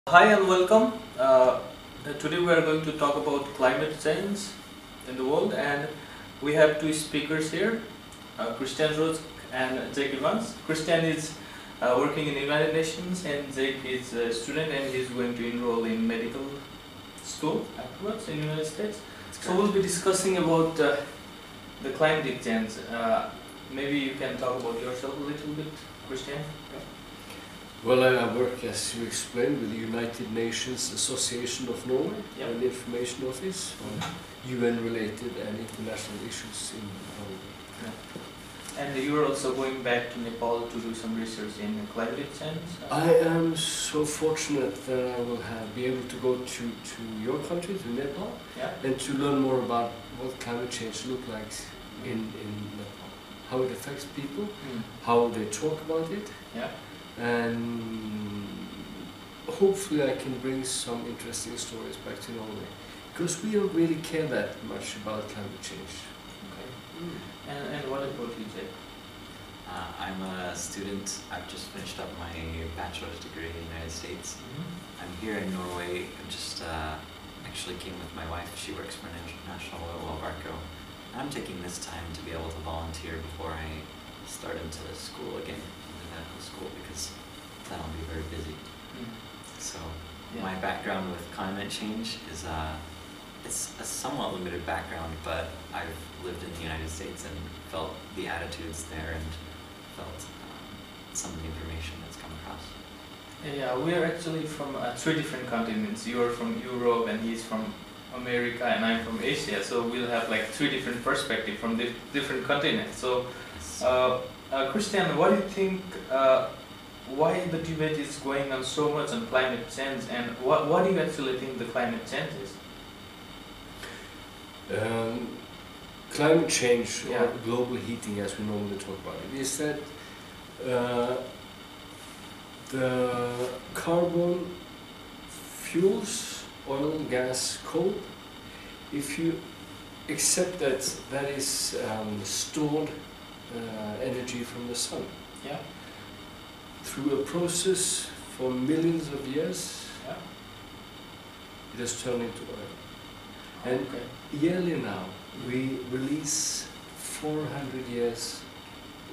Hi and welcome. Today we are going to talk about climate change in the world, and we have two speakers here, Kristian and Jake Evans. Kristian is working in the United Nations, and Jake is a student and he's going to enroll in medical school afterwards in the United States. So we'll be discussing about the climate change. Maybe you can talk about yourself a little bit, Kristian. Well, I work, as you explained, with the United Nations Association of Norway, an information office on UN-related and international issues in Norway. Yeah. And you're also going back to Nepal to do some research in climate change? I am so fortunate that I will be able to go to your country, to Nepal, and to learn more about what climate change looks like in Nepal, how it affects people, how they talk about it. And hopefully I can bring some interesting stories back to Norway, because we don't really care that much about climate change. Okay. And what about you, Jake? I'm a student. I've just finished up my bachelor's degree in the United States. I'm here in Norway. I just actually came with my wife. She works for National Oil Barco. I'm taking this time to be able to volunteer before I start into school again. Medical school, because then I'll be very busy. So my background with climate change is it's a somewhat limited background, but I've lived in the United States and felt the attitudes there and felt some of the information that's come across. Yeah, we are actually from 3 different continents. You are from Europe and he's from America and I'm from Asia, so we'll have like 3 different perspectives from different continents. So Kristian, what do you think, why the debate is going on so much on climate change, and what do you actually think the climate change is? Climate change, or global heating as we normally talk about it, is that the carbon fuels, oil, gas, coal, if you accept that that is stored energy from the sun. Through a process for millions of years, it has turned into oil. And yearly now, we release 400 years,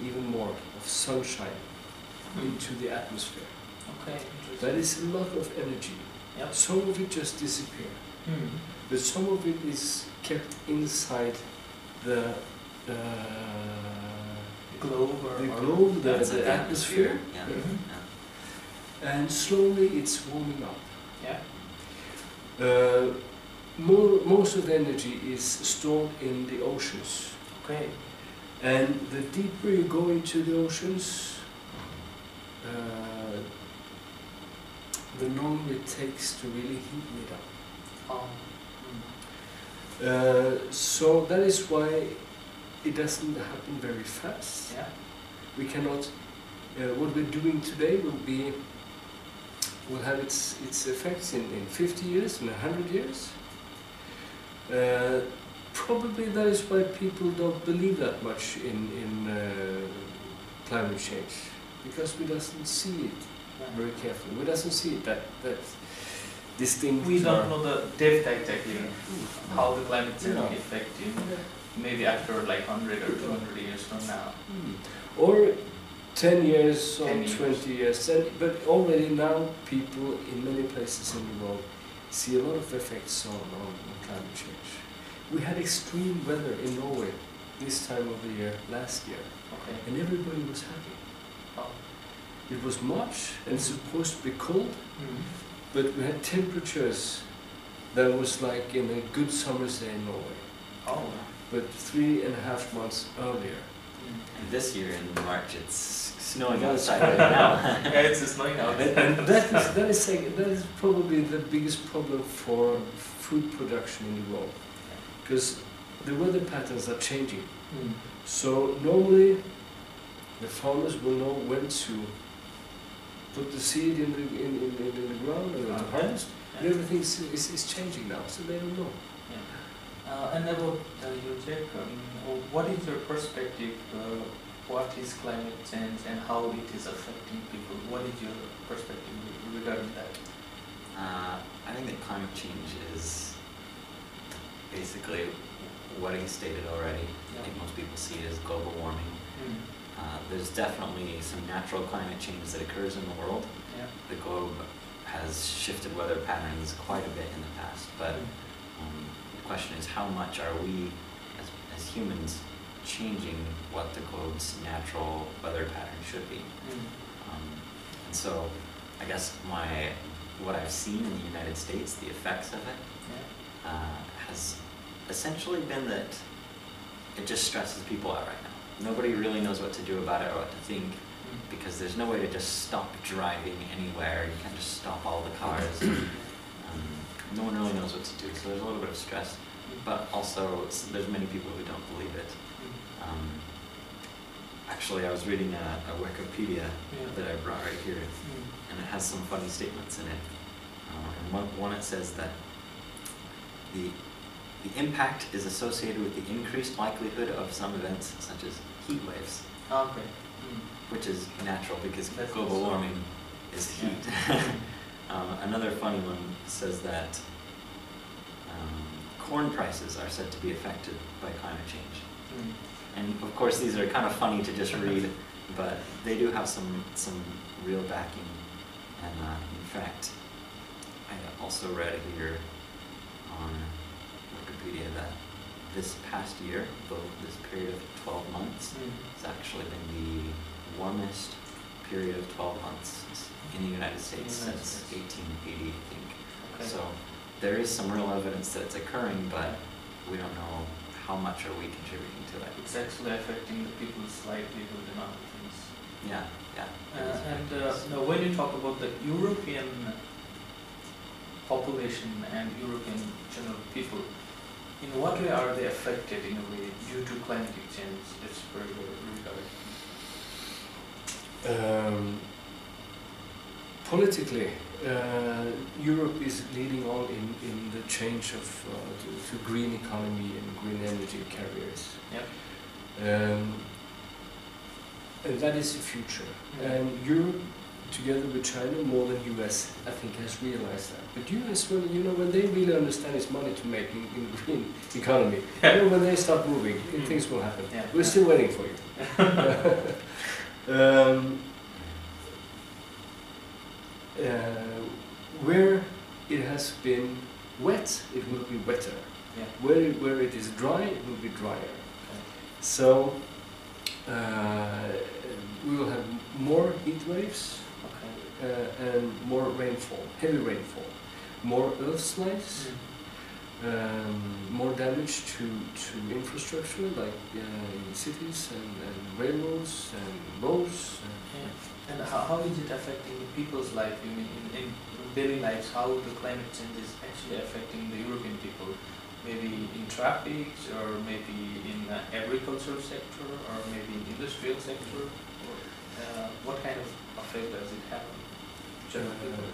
even more, of sunshine into the atmosphere. That is a lot of energy. Some of it just disappears, but some of it is kept inside the globe, the atmosphere, and slowly it's warming up. Most of the energy is stored in the oceans. And the deeper you go into the oceans, the longer it takes to really heat it up. So that is why it doesn't happen very fast. We cannot. What we're doing today will have its effects in 50 years, in 100 years. Probably that is why people don't believe that much in climate change, because we doesn't see it very carefully. We doesn't see it that distinct. We don't know the depth exactly how the climate change will affect you. Maybe after like 100 or 200 years from now. Or 10 years or 20 years. But already now people in many places in the world see a lot of effects on climate change. We had extreme weather in Norway this time of the year, last year. And everybody was happy. It was March and it's supposed to be cold, but we had temperatures that was like in a good summer's day in Norway. But 3.5 months earlier. And this year in March it's snowing outside right now. It's snowing out. And that is probably the biggest problem for food production in the world, because the weather patterns are changing. So normally the farmers will know when to put the seed in the ground and to harvest. And everything is changing now, so they don't know. And about you, Jake, what is your perspective? What is climate change and how it is affecting people? What is your perspective regarding that? I think that climate change is basically what he stated already. I think most people see it as global warming. There's definitely some natural climate change that occurs in the world. Yeah. The globe has shifted weather patterns quite a bit in the past, but the question is how much are we as humans changing what the globe's natural weather pattern should be. And so I guess what I've seen in the United States, the effects of it, has essentially been that it just stresses people out right now. Nobody really knows what to do about it or what to think, because there's no way to just stop driving anywhere. You can't just stop all the cars. No one really knows what to do, so there's a little bit of stress. But also, there's many people who don't believe it. Actually, I was reading a Wikipedia that I brought right here, and it has some funny statements in it. And one it says that the impact is associated with the increased likelihood of some events, such as heat waves. Okay. Which is natural because That's global also warming is heat. Another funny one says that corn prices are said to be affected by climate change. And of course these are kind of funny to just read, but they do have some real backing. And in fact, I also read here on Wikipedia that this past year, this period of 12 months, has actually been the warmest period of 12 months in the United States since 1880, I think. Okay. So there is some real evidence that it's occurring, but we don't know how much are we contributing to it. It's actually affecting the people's livelihood and other things. Yeah, yeah. Now when you talk about the European population and European general people, in what way are they affected in a way due to climatic change? It's very regarded. Politically, Europe is leading on in the change of to green economy and green energy carriers. Yep. And that is the future. And Europe, together with China, more than US, I think, has realized that. But US, when they really understand it's money to make in green economy, when they start moving, things will happen. Yeah. We're still waiting for you. Where it has been wet, it will be wetter. Yeah. Where it is dry, it will be drier. Okay. So we will have more heat waves and more rainfall, heavy rainfall, more earth slides, more damage to infrastructure like in cities and railroads and roads. And how is it affecting the people's life? You mean in daily lives, how the climate change is actually affecting the European people? Maybe in traffic, or maybe in agricultural sector, or maybe in industrial sector? Or, what kind of effect does it have on general people?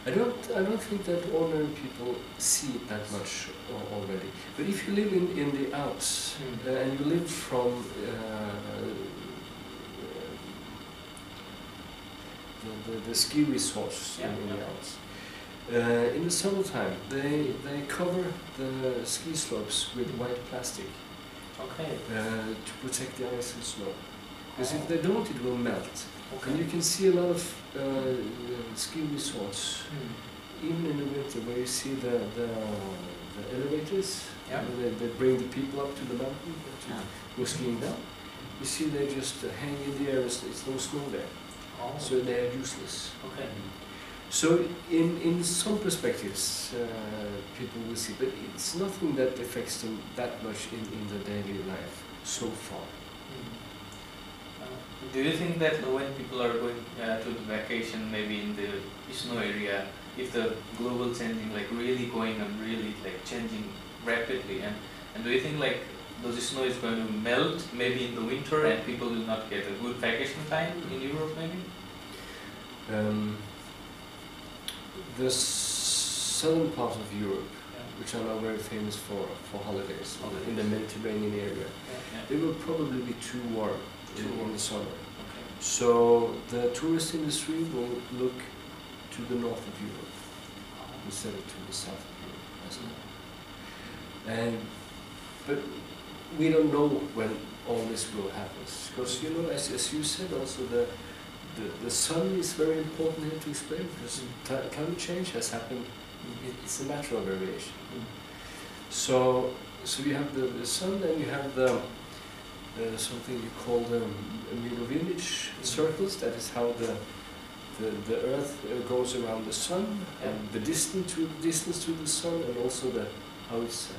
I don't think that ordinary people see it that much already. But if you live in the Alps and you live from the ski resorts in the Alps. In the summertime, they cover the ski slopes with white plastic to protect the ice and snow. Because if they don't, it will melt. And you can see a lot of ski resorts, even in the winter, where you see the elevators, they bring the people up to the mountain to go skiing down. You see they just hang in the air, it's no snow there. So they are useless. Okay. So in some perspectives, people will see, but it's nothing that affects them that much in the daily life so far. Do you think that when people are going to the vacation, maybe in the snow area, if the global changing really going and really changing rapidly, and do you think the snow is going to melt maybe in the winter and people will not get a good vacation time in Europe maybe? The southern part of Europe, which are now very famous for holidays, in the Mediterranean area, they will probably be too warm in the summer. So the tourist industry will look to the north of Europe. instead of to the south of Europe as now. But we don't know when all this will happen, because you know, as you said, also the sun is very important here to explain, because climate change has happened. It's a natural variation. So you have the sun, and you have the something you call the Milovinich circles. That is how the Earth goes around the sun, and the distance to the sun, and also how it's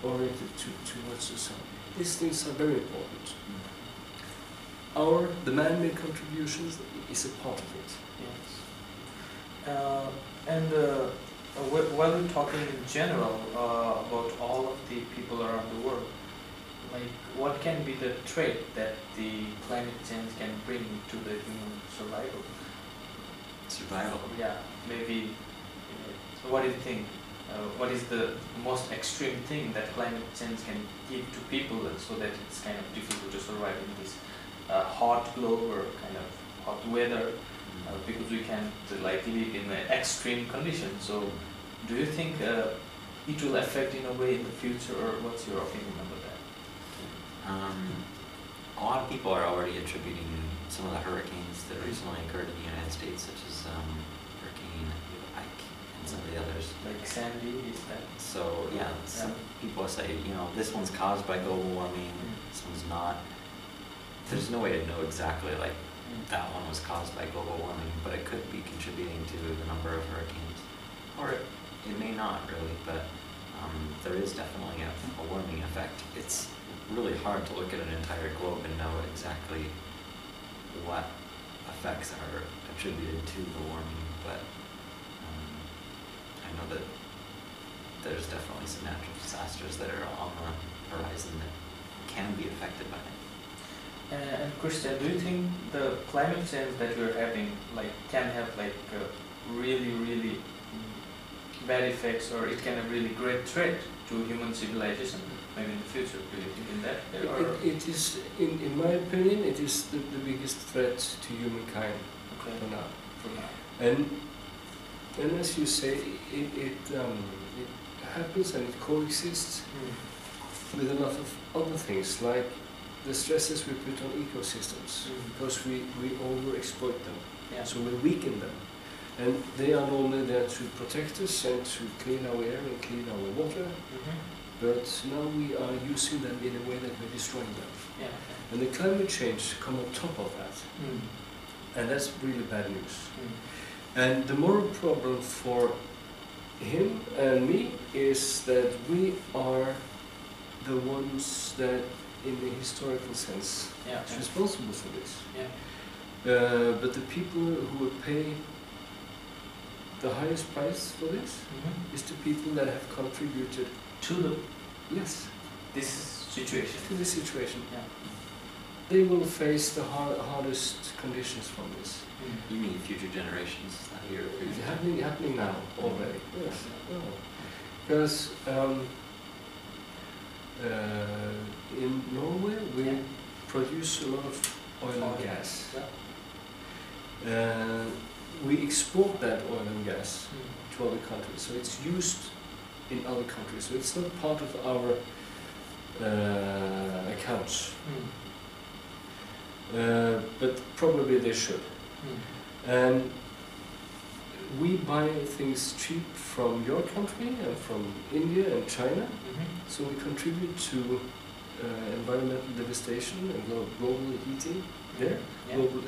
oriented towards the sun. These things are very important. The man-made contributions is a part of it. Yes. While we're talking in general about all of the people around the world, like what can be the trait that the climate change can bring to the human survival? Survival? Yeah, maybe. What do you think? What is the most extreme thing that climate change can give to people, so that it's kind of difficult to survive in this hot globe or kind of hot weather, because we can't like live in an extreme condition. So, do you think it will affect in a way in the future, or what's your opinion about that? A lot of people are already attributing some of the hurricanes that recently occurred in the United States, such as Hurricane Ike and some of the others. Like Sandy, is that? So yeah, some people say, you know, this one's caused by global warming, this one's not. There's no way to know exactly, like, that one was caused by global warming, but it could be contributing to the number of hurricanes. Or it may not really, but there is definitely a warming effect. It's really hard to look at an entire globe and know exactly what effects are attributed to the warming, but I know that there's definitely some natural disasters that are on the horizon that can be affected by it. And Kristian, do you think the climate change that we're having can have really, really bad effects, or it can have really great threat to human civilization maybe in the future? Do you think in that? It is, in my opinion, it is the biggest threat to humankind for now. And as you say, it happens and it coexists with a lot of other things, like the stresses we put on ecosystems, because we overexploit them, so we weaken them. And they are normally there to protect us and to clean our air and clean our water, but now we are using them in a way that we're destroying them. And the climate change come on top of that, and that's really bad news. And the moral problem for him and me is that we are the ones that, in the historical sense, is responsible for this. But the people who will pay the highest price for this is the people that have contributed to the this situation. They will face the hardest conditions from this. You mean future generations? It's happening now already. Yes. Because in Norway we produce a lot of oil and gas. We export that oil and gas to other countries, so it's used in other countries. So it's not part of our accounts, but probably they should. And we buy things cheap from your country and from India and China, so we contribute to environmental devastation and global heating there, global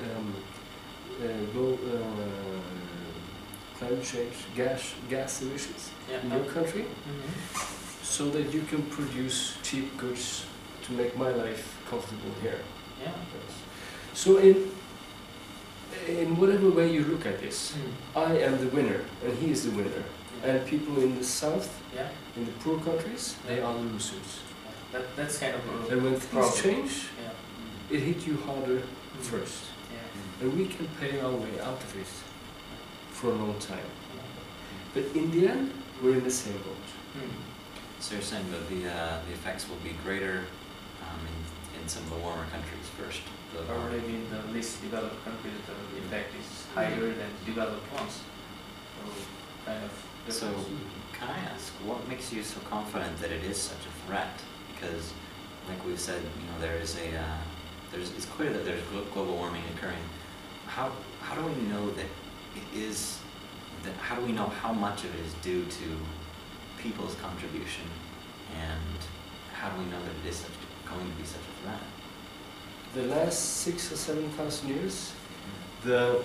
climate change, gas emissions in your country, so that you can produce cheap goods to make my life comfortable here. So in whatever way you look at this, I am the winner and he is the winner, and people in the south, in the poor countries, they are the losers. That's kind of a and when things problem. change, it hits you harder first. And we can pay our way out of it for a long time. But in the end, we're in the same boat. So you're saying that the effects will be greater in some of the warmer countries first. Or maybe in the least developed countries, the impact is higher than developed ones. So kind of So, difference. can I ask, what makes you so confident that it is such a threat? Because, like we've said, you know, there is it's clear that there's global warming occurring. How do we know that it is? How do we know how much of it is due to people's contribution, and how do we know that it is going to be such a threat? The last 6,000 or 7,000 years, the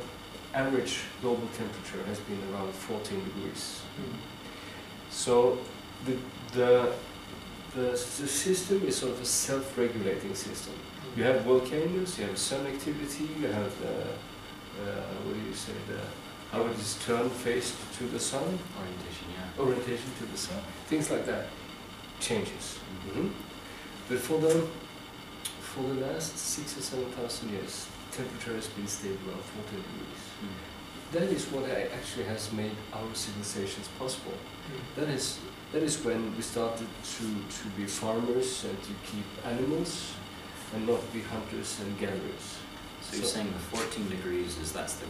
average global temperature has been around 14 degrees. So the system is sort of a self-regulating system. You have volcanoes, you have sun activity, you have what do you say, how it is turned faced to the sun, orientation to the sun, things like that changes. But for the last 6,000 or 7,000 years, temperature has been stable around 14 degrees. That is what actually has made our civilizations possible. That is when we started to be farmers and to keep animals and not be hunters and gatherers. So you're saying the 14 degrees that's the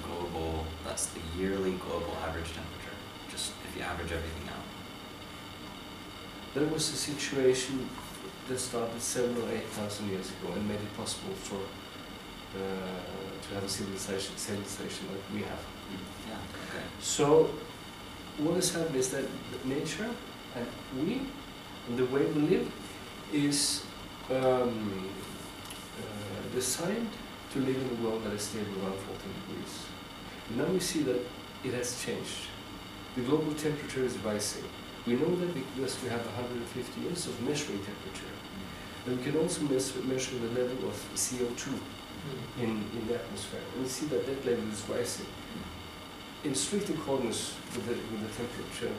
yearly global average temperature, just if you average everything out. That was a situation that started 7,000 or 8,000 years ago and made it possible for to have a civilization like we have. Yeah, okay. So what has happened is that nature and we, and the way we live, is designed to live in a world that is stable around 14 degrees. And now we see that it has changed. The global temperature is rising. We know that because we have 150 years of measuring temperature. And we can also measure the level of CO2 in the atmosphere. And we see that that level is rising. In strict accordance with the temperature,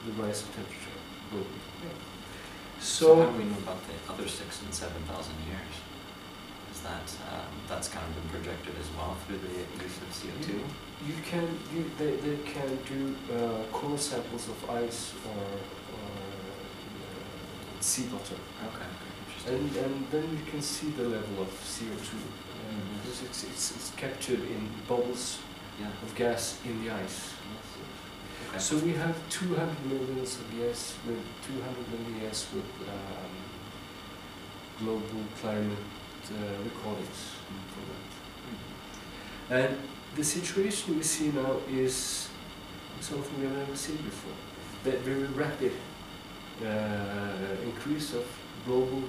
the rise of temperature globally. So how do we know about the other 6,000 and 7,000 years? Is that's kind of been projected as well through the use of CO2? They can do core samples of ice or sea bottom. Okay, interesting. And then you can see the level of CO2 because it's captured in bubbles of gas in the ice. Okay. So we have 200 million years with global climate recordings for that. And the situation we see now is something we have never seen before. That very rapid increase of global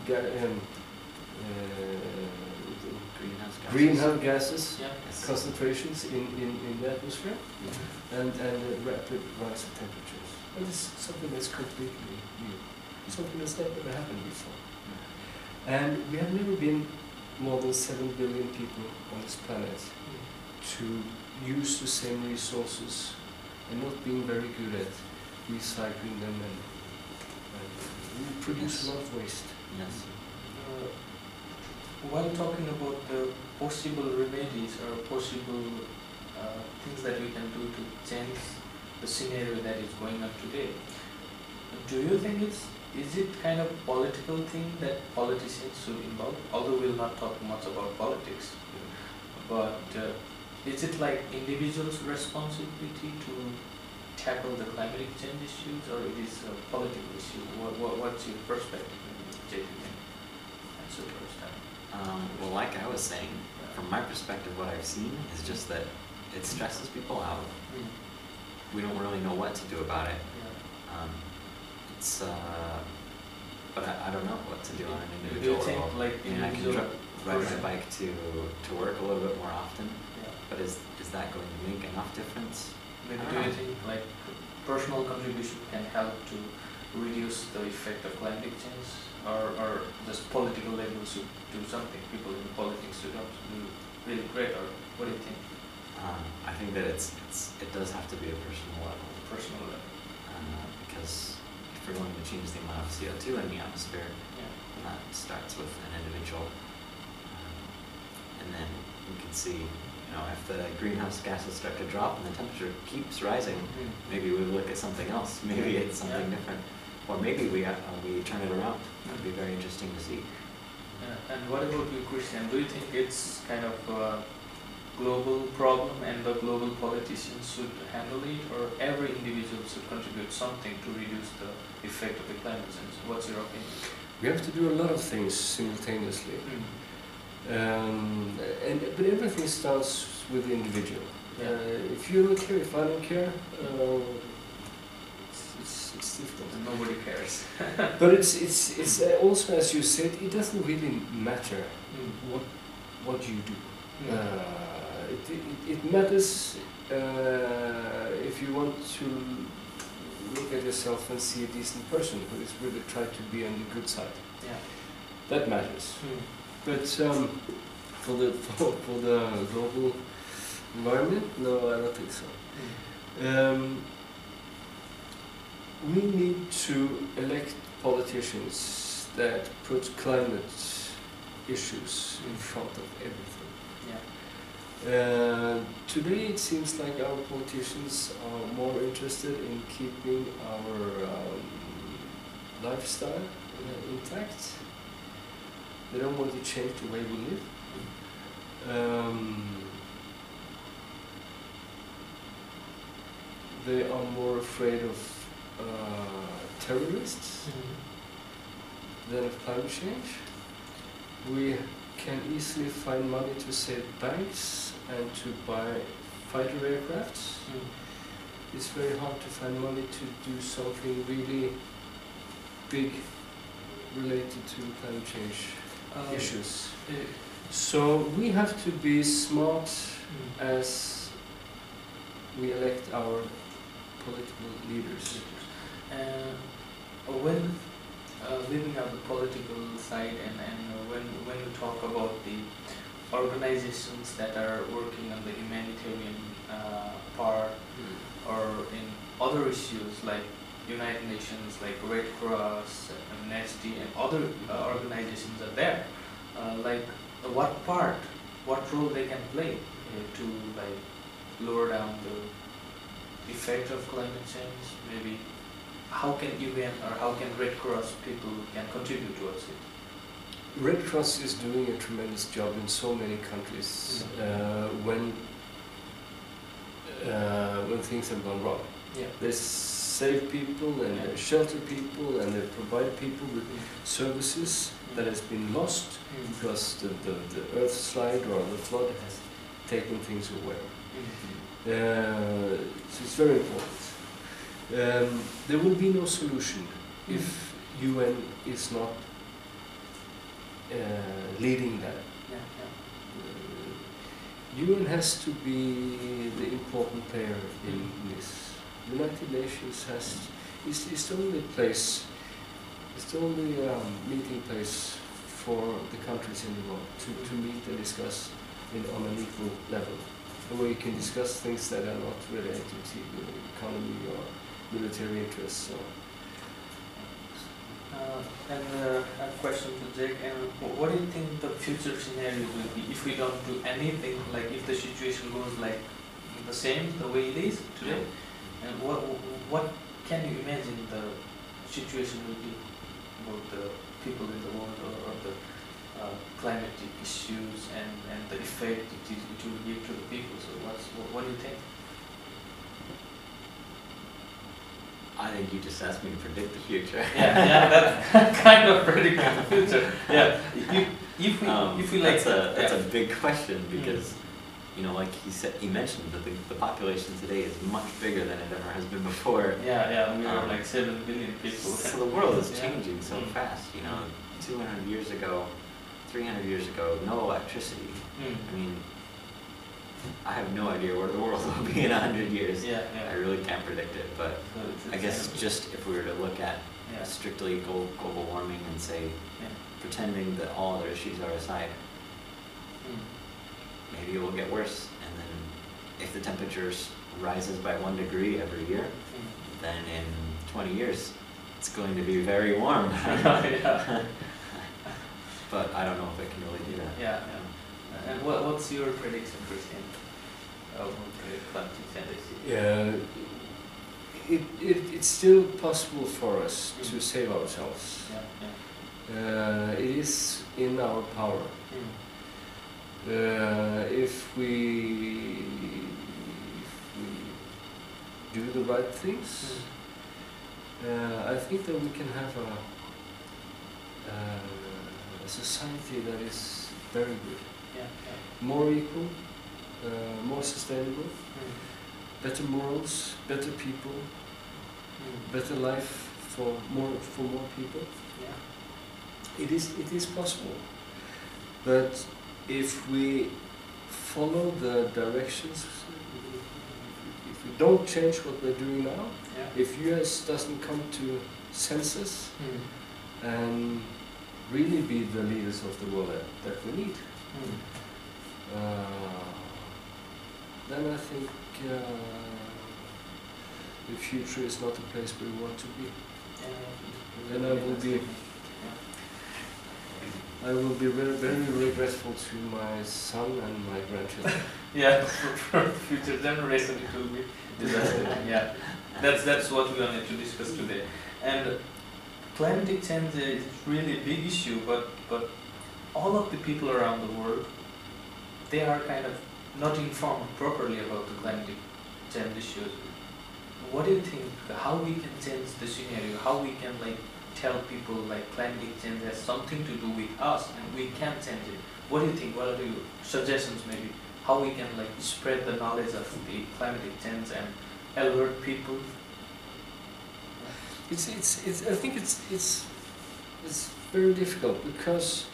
greenhouse gases concentrations in the atmosphere and a rapid rise of temperatures. And this is something that's completely new, something that's never happened before. And we have never been more than 7 billion people on this planet to use the same resources and not being very good at recycling them, and we produce a lot of waste. Yes. While talking about the possible remedies or possible things that we can do to change the scenario that is going on today, do you think is it kind of political thing that politicians should involve? Although we'll not talk much about politics, but is it like individuals' responsibility to tackle the climatic change issues, or it is a political issue? What's your perspective? Maybe JP can answer first time. Well, like I was saying, from my perspective, what I've seen is just that it stresses people out. We don't really know what to do about it. But I don't know what to do on an individual level. Do you think like I can ride my bike to work a little bit more often, but is that going to make enough difference? Maybe do you think like personal contribution can help to reduce the effect of climate change, or just political level should do something? People in politics should do really great, or what do you think? I think that it does have to be a personal level. Personal level. Because if we're going to change the amount of CO2 in the atmosphere, then that starts with an individual. And then we can see, if the greenhouse gases start to drop and the temperature keeps rising, maybe we look at something else. Maybe it's something different. Or maybe we turn it around. That would be very interesting to see. And what about you, Kristian? Do you think it's kind of a global problem and the global politicians should handle it, or every individual should contribute something to reduce the effect of the climate change? What's your opinion? We have to do a lot of things simultaneously. But everything starts with the individual. Yeah. If you don't care, if I don't care, it's difficult. And nobody cares. But it's also, as you said, it doesn't really matter what you do. It matters if you want to look at yourself and see a decent person who is really trying to be on the good side. Yeah. That matters. But for the global environment, no, I don't think so. We need to elect politicians that put climate issues in front of everything. Yeah. Today it seems like our politicians are more interested in keeping our lifestyle intact. They don't want to change the way we live. They are more afraid of terrorists than of climate change. We can easily find money to save banks and to buy fighter aircrafts. It's very hard to find money to do something really big related to climate change issues. So we have to be smart as we elect our political leaders. When leaving out the political side and when we talk about the organizations that are working on the humanitarian part or in other issues like United Nations, like Red Cross, Amnesty, and other organizations are there, what role they can play to lower down the effect of climate change? Maybe how can UN or how can Red Cross people can contribute towards it? Red Cross is doing a tremendous job in so many countries when things have gone wrong. Yeah. They save people and they shelter people and they provide people with services that has been lost because the earth slide or the flood has taken things away. So it's very important. There will be no solution if UN is not leading that. UN has to be the important player in this. United Nations is the only place, it's the only meeting place for the countries in the world to meet and discuss on an equal level, where you can discuss things that are not related to the economy or military interests. And a question to Jake, what do you think the future scenario will be if we don't do anything, like if the situation goes like the same, the way it is today? And what can you imagine the situation will be about the people in the world or the climatic issues and the effect it will give to the people? So what do you think? I think you just asked me to predict the future. Yeah, that's kind of predicting the future. Yeah, if we like that's a big question because you know, like he mentioned that the population today is much bigger than it ever has been before. Yeah, we are like 7 billion people. So the world is changing so fast. You know, 200 years ago, 300 years ago, no electricity. I mean, I have no idea where the world will be in 100 years. I really can't predict it, but I guess just if we were to look at strictly global warming and say, pretending that all other issues are aside, maybe it will get worse. And then if the temperature rises by 1 degree every year, then in 20 years, it's going to be very warm. But I don't know if it can really do that. And what's your prediction, Kristian? It's still possible for us to save ourselves. It is in our power. If we do the right things, I think that we can have a society that is very good, more equal, more sustainable, better morals, better people, better life for more people. It is possible, but if we follow the directions, if we don't change what we're doing now, if US doesn't come to senses and really be the leaders of the world that we need, then I think the future is not the place we want to be. Then I will be very, very regretful to my son and my grandchildren. For future generation it will be disaster. That's what we wanted to discuss today. And climatic change is really a big issue, but all of the people around the world, they are kind of not informed properly about the climatic change issues. What do you think? How we can change the scenario? How we can tell people climatic change has something to do with us and we can change it? What do you think? What are your suggestions maybe? How we can spread the knowledge of the climatic change and alert people? I think it's very difficult, because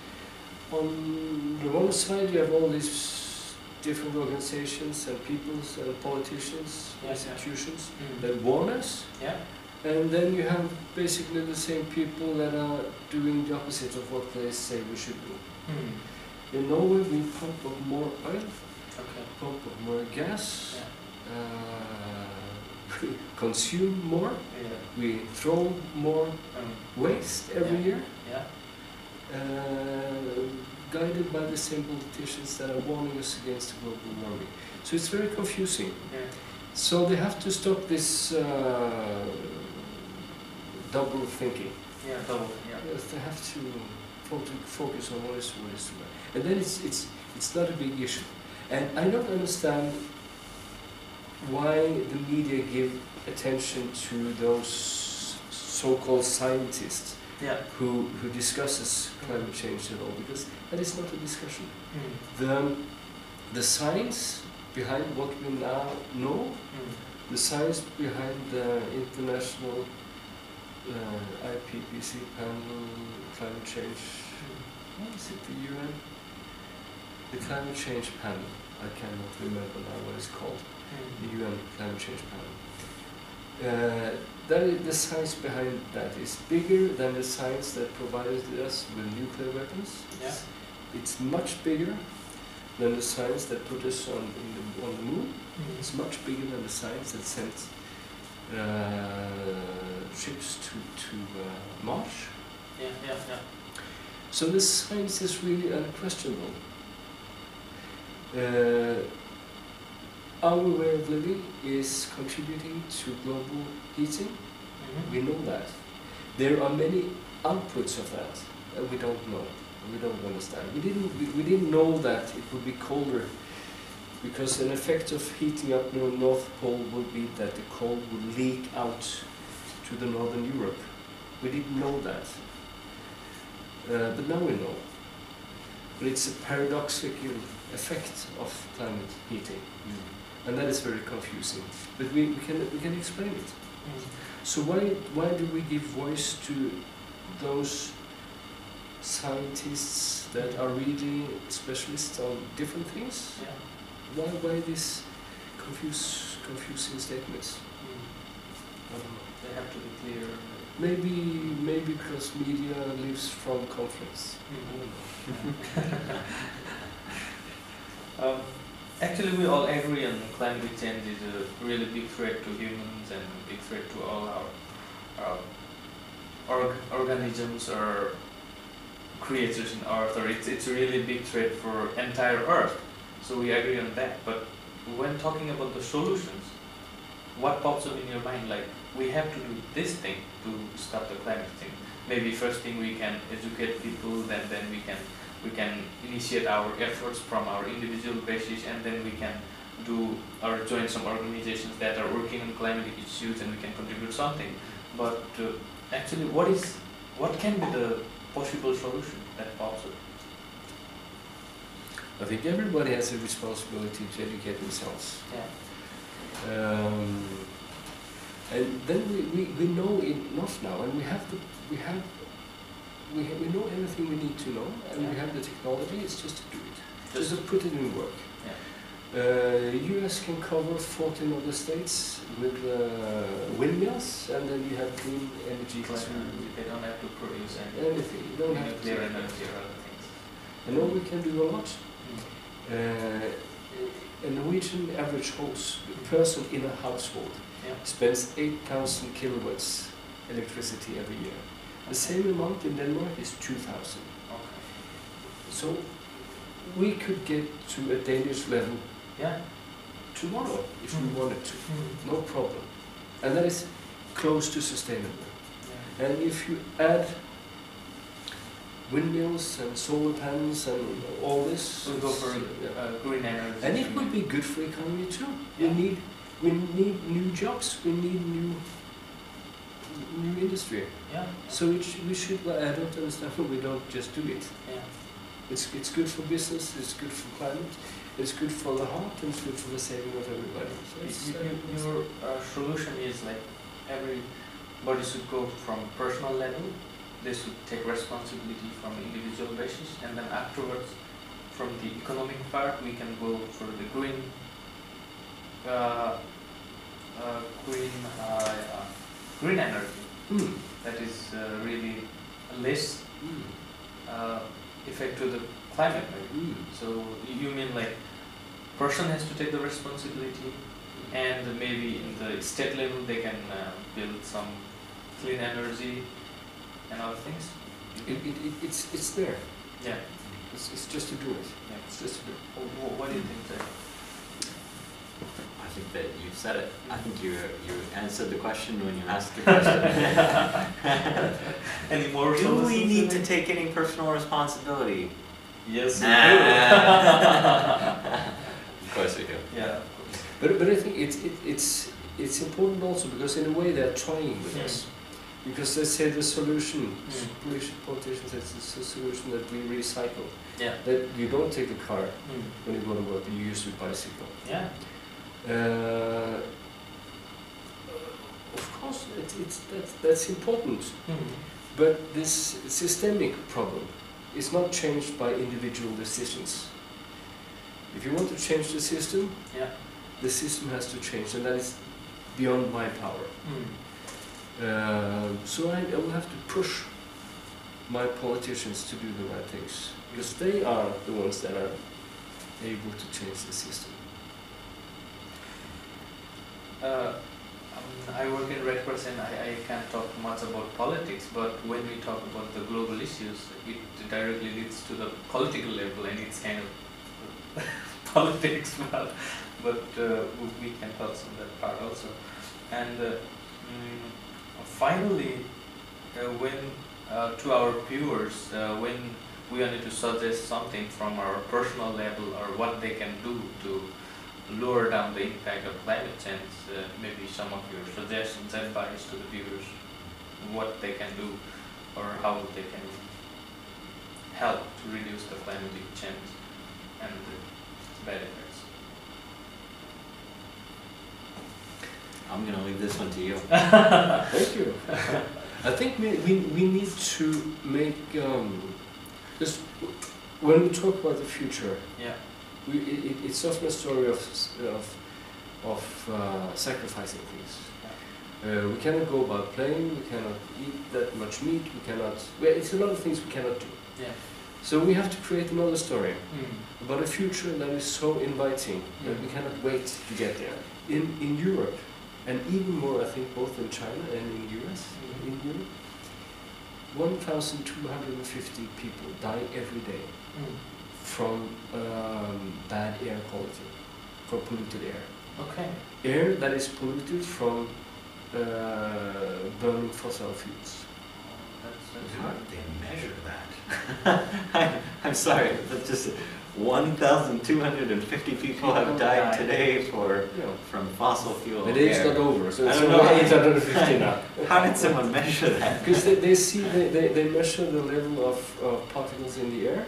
on the one side you have all these different organizations and peoples and politicians, institutions that warn us, and then you have basically the same people that are doing the opposite of what they say we should do. In Norway we pump up more oil, pump up more gas, we consume more, we throw more waste every year, guided by the same politicians that are warning us against global warming. So it's very confusing. So they have to stop this double thinking. Yes, they have to focus on what is right. And then it's not a big issue. And I don't understand why the media give attention to those so-called scientists who discusses climate change at all, because that is not a discussion. The science behind what we now know, the science behind the international IPCC panel, climate change, what is it, the UN? The climate change panel, I cannot remember now what it's called, the UN climate change panel. The science behind that is bigger than the science that provided us with nuclear weapons. It's much bigger than the science that put us on the moon. It's much bigger than the science that sent ships to Mars. So the science is really unquestionable. Our way of living is contributing to global heating. We know that. There are many outputs of that that we don't know, we don't understand. We didn't know that it would be colder, because an effect of heating up the North Pole would be that the cold would leak out to the Northern Europe. We didn't know that. But now we know. But it's a paradoxical effect of climate heating. And that is very confusing. But we can explain it. So why do we give voice to those scientists that are really specialists on different things? Why these confusing statements? I don't know. They have to be clear. Maybe because media lives from conflicts. Actually, we all agree on climate change is a really big threat to humans and a big threat to all our organisms or creatures in Earth. Or it's a really big threat for entire Earth. So we agree on that. But when talking about the solutions, what pops up in your mind? Like, we have to do this thing to stop the climate thing. Maybe first thing we can educate people, then we can initiate our efforts from our individual basis, and then we can do or join some organizations that are working on climate issues, and we can contribute something. But actually, what can be the possible solution that pops up? I think everybody has a responsibility to educate themselves. Yeah. And then we know enough now, and we know everything we need to know, and we have the technology. It's just to do it, just to put it in work. Yeah. US can cover 14 other states with windmills, and then you have clean energy. They don't have to produce anything. You don't have nuclear energy or other things. And now we can do a lot. A Norwegian average person in a household spends 8,000 kilowatts electricity every year. The same amount in Denmark is 2,000. Okay. So we could get to a Danish level tomorrow if we wanted to, no problem. And that is close to sustainable. Yeah. And if you add windmills and solar panels and all this, we'll go for green energy. and it would be good for economy too. Yeah. We need new jobs. We need new industry. Yeah. So we should. I don't understand why we don't just do it. Yeah. It's good for business. It's good for climate. It's good for the heart, and it's good for the saving of everybody. So your solution is like everybody should go from personal level. They should take responsibility from individual basis, and then afterwards, from the economic part, we can go for the green energy. That is really less effect to the climate. Maybe. So you mean like person has to take the responsibility, and maybe in the state level they can build some clean energy and other things? It's there. Yeah. It's just to do it. Yeah. It's just to do it. What do you think, Jay? I think that you said it. I think you answered the question when you asked the question. Any more? Do we need to take any personal responsibility? Yes, we do. Of course we do. Yeah. But I think it's important also because in a way they're trying with us. Because they say the solution, politicians say it's a solution that we recycle. Yeah. That you don't take the car when you go to work, you use the bicycle. Yeah. Of course, that's important. But this systemic problem is not changed by individual decisions. If you want to change the system has to change, and that is beyond my power. So I will have to push my politicians to do the right things, because they are the ones that are able to change the system. I work in Red Cross, and I can't talk much about politics, but when we talk about the global issues, it directly leads to the political level, and it's kind of politics, but we can touch on that part also. And finally, when to our viewers, when we wanted to suggest something from our personal level, or what they can do to lower down the impact of climate change, maybe some of your suggestions, advice to the viewers, what they can do or how they can help to reduce the climatic change and the bad effects. I'm going to leave this one to you. Thank you. I think we need to make just when we talk about the future. Yeah. It's often a story of sacrificing things. We cannot go about playing. We cannot eat that much meat. We cannot. Well, it's a lot of things we cannot do. Yeah. So we have to create another story about a future that is so inviting that we cannot wait to get there. In Europe, and even more, I think, both in China and in the US. In Europe, 1,250 people die every day from bad air quality, from polluted air. Okay. Air that is polluted from burning fossil fuels. How did they measure that? I'm sorry, but just 1,250 people have died today from fossil fuel. The day's not over, so I it's don't only know. 850 now. How did someone measure that? Because they measure the level of particles in the air,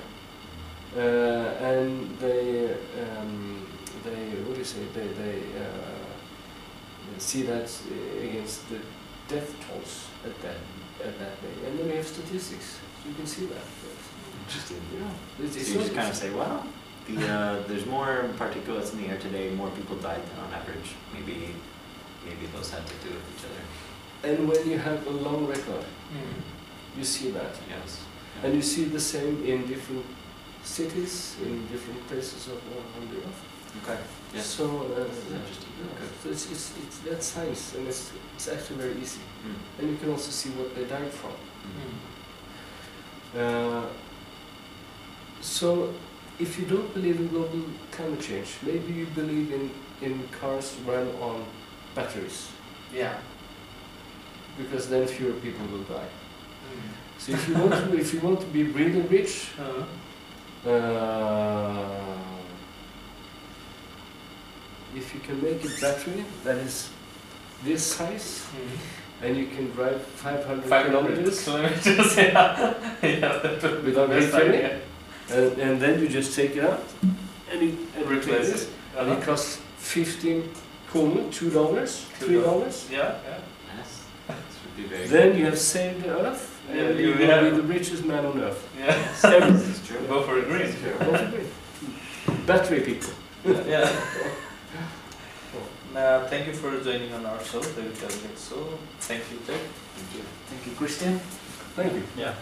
and they what do you say? They see that against the death tolls at that day, and then we have statistics, so you can see that. Interesting. Yeah, it's So you just kind of say, well, there's more particulates in the air today, more people died than on average. Maybe those had to do with each other. And when you have a long record, you see that. Yes. And you see the same in different cities, in different places on the earth. Okay. Yes. So, Interesting. so it's that's science, and it's actually very easy. Mm. And you can also see what they died from. Mm. So, if you don't believe in global climate change, maybe you believe in cars run on batteries, Yeah. because then fewer people will die. So if you want to be really rich, if you can make a battery that is this size, and you can drive 500 kilometers kilometers, yeah. Yeah, that would be the without best refilling, idea. and then you just take it out and Replace it. it. And it costs 15 kroner, $2, $3. Yeah, Yes. This would be very Then good. you have saved the earth, and Yeah, you you will have- be the richest man on earth. yeah. Ever. This is true. Go for a green. This is true. Don't agree. Battery people. Yeah. Thank you for joining on our show, the Show. Thank you, Jake. Thank you. Thank you, Kristian. Thank you. Yeah.